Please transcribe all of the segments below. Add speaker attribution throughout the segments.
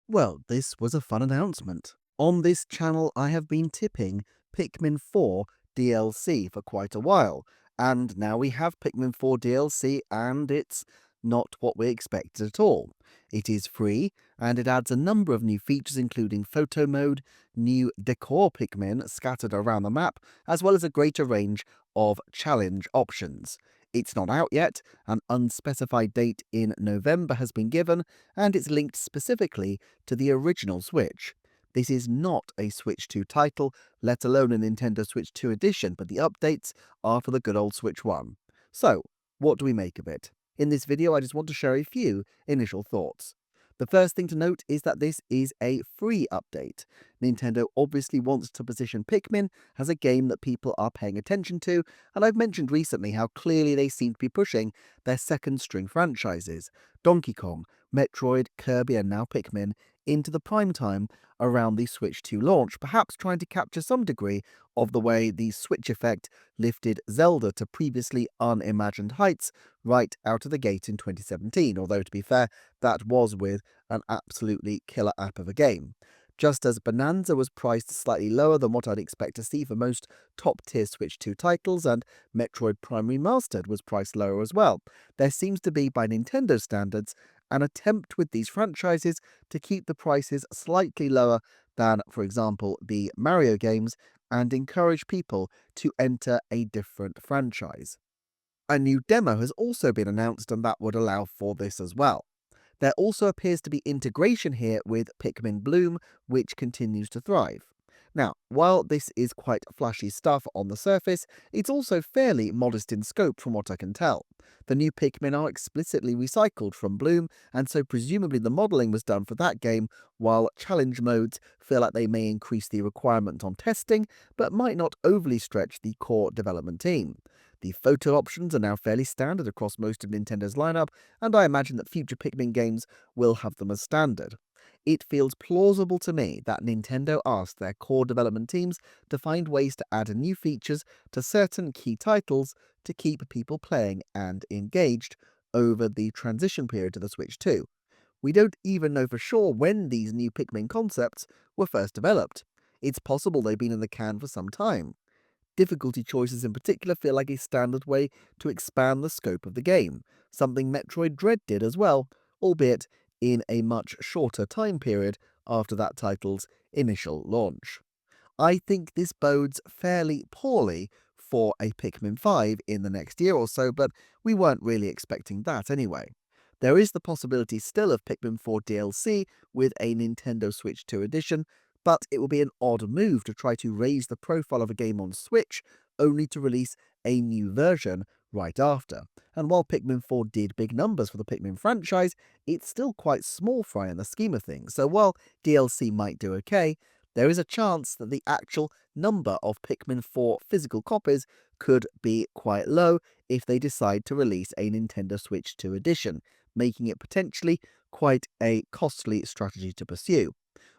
Speaker 1: Well, this was a fun announcement. On this channel, I have been tipping Pikmin 4 DLC for quite a while, and now we have Pikmin 4 DLC, and it's not what we expected at all. It is free, and it adds a number of new features, including photo mode, new decor Pikmin scattered around the map, as well as a greater range of challenge options. It's not out yet, an unspecified date in November has been given, and it's linked specifically to the original Switch. This is not a Switch 2 title, let alone a Nintendo Switch 2 edition, but the updates are for the good old Switch 1. So, what do we make of it? In this video, I just want to share a few initial thoughts. The first thing to note is that this is a free update. Nintendo obviously wants to position Pikmin as a game that people are paying attention to, and I've mentioned recently how clearly they seem to be pushing their second string franchises, Donkey Kong, Metroid, Kirby, and now Pikmin, into the prime time around the Switch 2 launch, perhaps trying to capture some degree of the way the Switch effect lifted Zelda to previously unimagined heights right out of the gate in 2017, although to be fair, that was with an absolutely killer app of a game. Just as Bonanza was priced slightly lower than what I'd expect to see for most top-tier Switch 2 titles, and Metroid Prime Remastered was priced lower as well, there seems to be, by Nintendo standards, an attempt with these franchises to keep the prices slightly lower than, for example, the Mario games, and encourage people to enter a different franchise. A new demo has also been announced, and that would allow for this as well. There also appears to be integration here with Pikmin Bloom, which continues to thrive. Now, while this is quite flashy stuff on the surface, it's also fairly modest in scope from what I can tell. The new Pikmin are explicitly recycled from Bloom, and so presumably the modelling was done for that game, while challenge modes feel like they may increase the requirement on testing, but might not overly stretch the core development team. The photo options are now fairly standard across most of Nintendo's lineup, and I imagine that future Pikmin games will have them as standard. It feels plausible to me that Nintendo asked their core development teams to find ways to add new features to certain key titles to keep people playing and engaged over the transition period to the Switch 2. We don't even know for sure when these new Pikmin concepts were first developed. It's possible they've been in the can for some time. Difficulty choices in particular feel like a standard way to expand the scope of the game, something Metroid Dread did as well, albeit in a much shorter time period after that title's initial launch. I think this bodes fairly poorly for a Pikmin 5 in the next year or so, but we weren't really expecting that anyway. There is the possibility still of Pikmin 4 DLC with a Nintendo Switch 2 edition, but it will be an odd move to try to raise the profile of a game on Switch, only to release a new version right after. And while Pikmin 4 did big numbers for the Pikmin franchise, it's still quite small fry in the scheme of things, so while DLC might do okay, there is a chance that the actual number of Pikmin 4 physical copies could be quite low if they decide to release a Nintendo Switch 2 edition, making it potentially quite a costly strategy to pursue.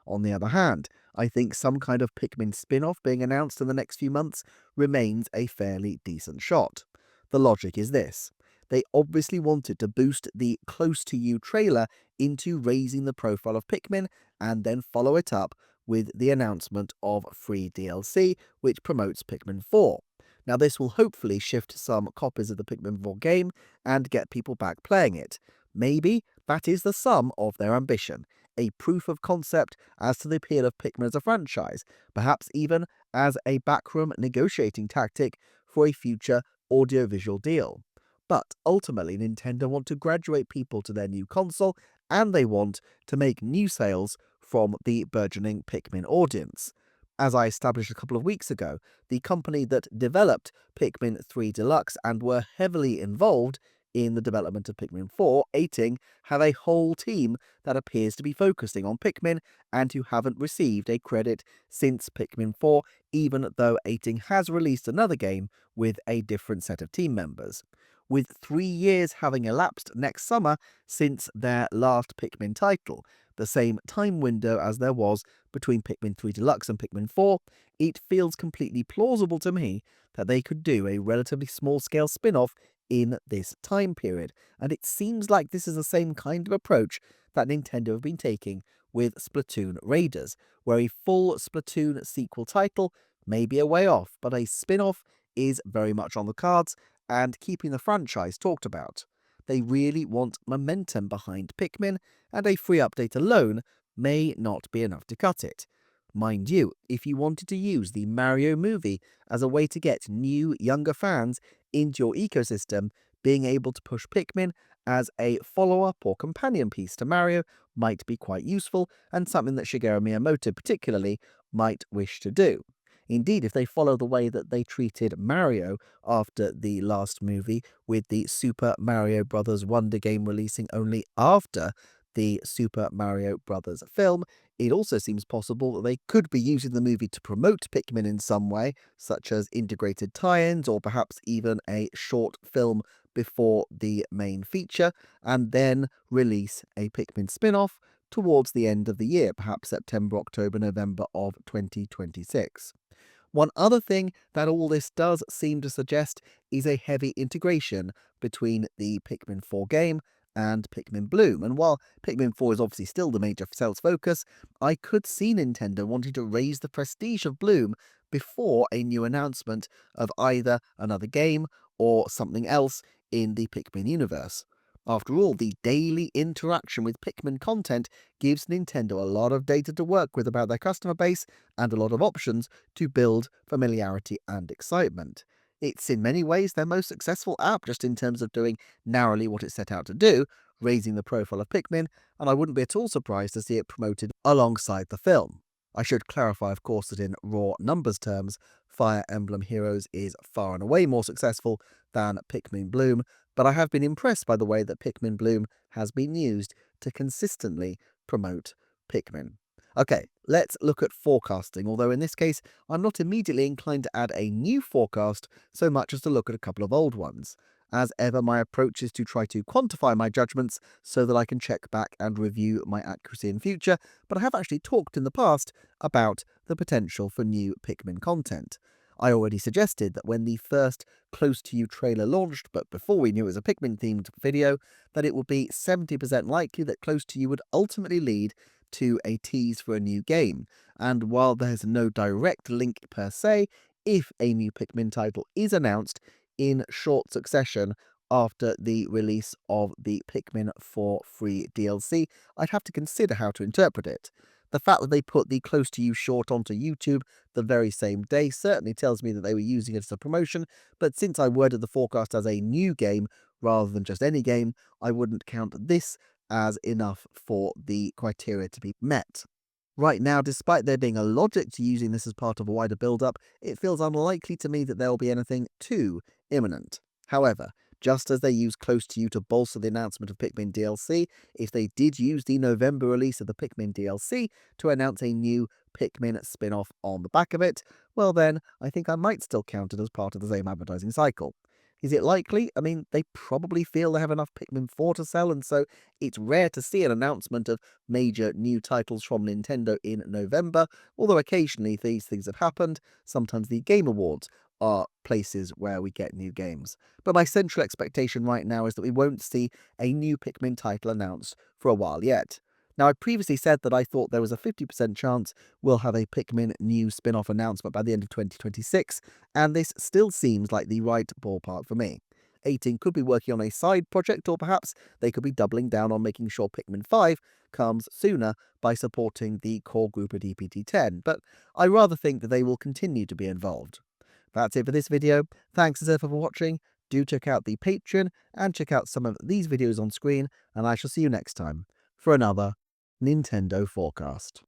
Speaker 1: On the other hand, I think some kind of Pikmin spin-off being announced in the next few months remains a fairly decent shot. The logic is this. They obviously wanted to boost the Close to You trailer into raising the profile of Pikmin, and then follow it up with the announcement of free DLC, which promotes Pikmin 4. Now, this will hopefully shift some copies of the Pikmin 4 game and get people back playing it. Maybe that is the sum of their ambition, a proof of concept as to the appeal of Pikmin as a franchise, perhaps even as a backroom negotiating tactic for a future audiovisual deal. But ultimately, Nintendo want to graduate people to their new console, and they want to make new sales from the burgeoning Pikmin audience. As I established a couple of weeks ago, the company that developed Pikmin 3 Deluxe and were heavily involved in the development of Pikmin 4, 8ing, have a whole team that appears to be focusing on Pikmin and who haven't received a credit since Pikmin 4, even though 8ing has released another game with a different set of team members. With 3 years having elapsed next summer since their last Pikmin title, the same time window as there was between Pikmin 3 Deluxe and Pikmin 4, it feels completely plausible to me that they could do a relatively small-scale spin-off in this time period, and it seems like this is the same kind of approach that Nintendo have been taking with Splatoon Raiders, where a full Splatoon sequel title may be a way off, but a spin-off is very much on the cards and keeping the franchise talked about. They really want momentum behind Pikmin, and a free update alone may not be enough to cut it. Mind you, if you wanted to use the Mario movie as a way to get new, younger fans into your ecosystem, being able to push Pikmin as a follow-up or companion piece to Mario might be quite useful, and something that Shigeru Miyamoto particularly might wish to do. Indeed, if they follow the way that they treated Mario after the last movie, with the Super Mario Bros. Wonder game releasing only after the Super Mario Bros. Film, it also seems possible that they could be using the movie to promote Pikmin in some way, such as integrated tie-ins or perhaps even a short film before the main feature, and then release a Pikmin spin-off towards the end of the year, perhaps September, October, November of 2026. One other thing that all this does seem to suggest is a heavy integration between the Pikmin 4 game and Pikmin Bloom. And while Pikmin 4 is obviously still the major sales focus, I could see Nintendo wanting to raise the prestige of Bloom before a new announcement of either another game or something else in the Pikmin universe. After all, the daily interaction with Pikmin content gives Nintendo a lot of data to work with about their customer base and a lot of options to build familiarity and excitement. It's in many ways their most successful app, just in terms of doing narrowly what it set out to do, raising the profile of Pikmin, and I wouldn't be at all surprised to see it promoted alongside the film. I should clarify, of course, that in raw numbers terms, Fire Emblem Heroes is far and away more successful than Pikmin Bloom, but I have been impressed by the way that Pikmin Bloom has been used to consistently promote Pikmin. Okay, let's look at forecasting, although in this case I'm not immediately inclined to add a new forecast so much as to look at a couple of old ones. As ever, my approach is to try to quantify my judgments so that I can check back and review my accuracy in future, but I have actually talked in the past about the potential for new Pikmin content. I already suggested that when the first Close to You trailer launched, but before we knew it was a Pikmin-themed video, that it would be 70% likely that Close to You would ultimately lead to a tease for a new game. And while there's no direct link per se, if a new Pikmin title is announced in short succession after the release of the Pikmin 4 free DLC, I'd have to consider how to interpret it. The fact that they put the Close to You short onto YouTube the very same day certainly tells me that they were using it as a promotion, but since I worded the forecast as a new game rather than just any game, I wouldn't count this as enough for the criteria to be met. Right now, despite there being a logic to using this as part of a wider build-up, it feels unlikely to me that there will be anything too imminent. However, just as they used Close to You to bolster the announcement of Pikmin DLC, if they did use the November release of the Pikmin DLC to announce a new Pikmin spin-off on the back of it, well then, I think I might still count it as part of the same advertising cycle. Is it likely? I mean, they probably feel they have enough Pikmin 4 to sell, and so it's rare to see an announcement of major new titles from Nintendo in November, although occasionally these things have happened. Sometimes the Game Awards are places where we get new games. But my central expectation right now is that we won't see a new Pikmin title announced for a while yet. Now, I previously said that I thought there was a 50% chance we'll have a Pikmin new spin-off announcement by the end of 2026, and this still seems like the right ballpark for me. 18 could be working on a side project, or perhaps they could be doubling down on making sure Pikmin 5 comes sooner by supporting the core group at EPT10, but I rather think that they will continue to be involved. That's it for this video. Thanks as ever for watching. Do check out the Patreon and check out some of these videos on screen, and I shall see you next time for another Nintendo Forecast.